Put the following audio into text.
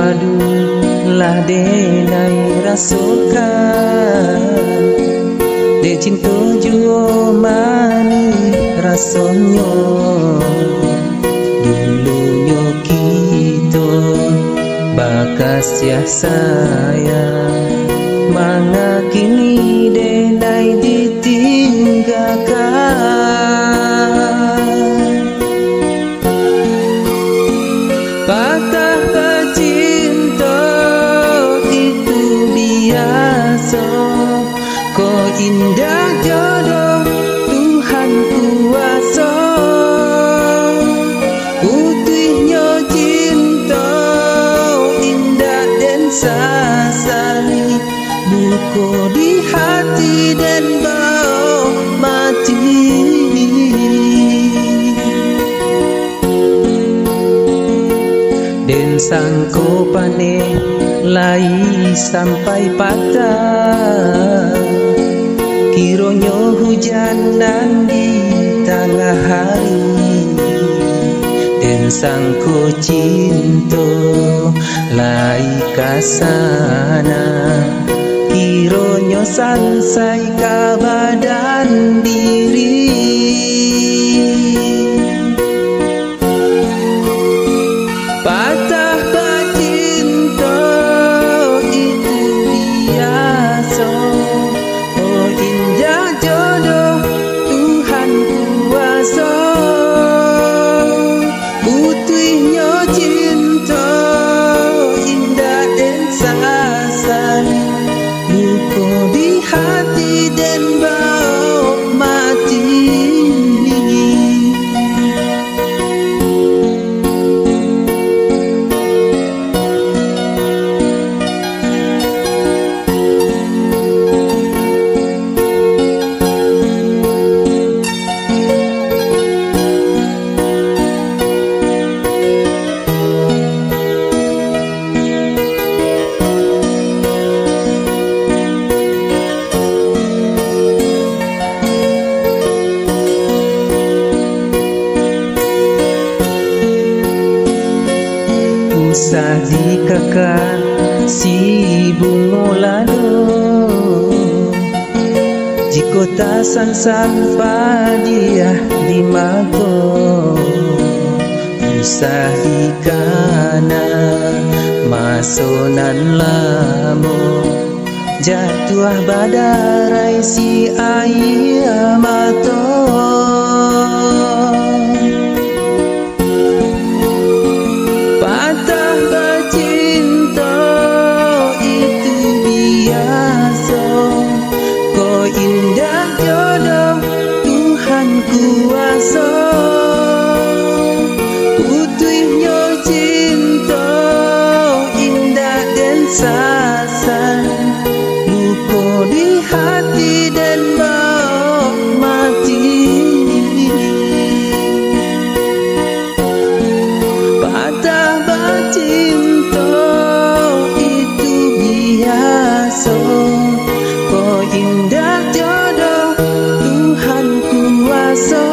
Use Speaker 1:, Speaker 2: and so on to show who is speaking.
Speaker 1: padulah denai rasokan de cinta juo mani rasonyo dulunya kita bakas ya sayang manga kini denai ditinggalkan patah cinta itu biasa kau indah jodoh Tuhan kuasa putihnya cinta indah dan sasali buko di hati dan bau mati dan sangko pane lai sampai patah kironyo hujanan di tengah hari dan sangko cinta lai kasana kironyo sansai ka badan diri patah cinta itu biasa oh indah jodoh Tuhan kuasa putihnya cinta indah dan sasali luka di hati dan bau mati usah dikakak si bungo lado jika tak sang padiah di mago usah dikana masonan lamo jatuh badarai si air mato indah jodoh Tuhan kuasa putihnya cinta indah dan sasan luka di hati dan bau mati patah cinta itu biasa kau indah jodoh Tuhan kuasa.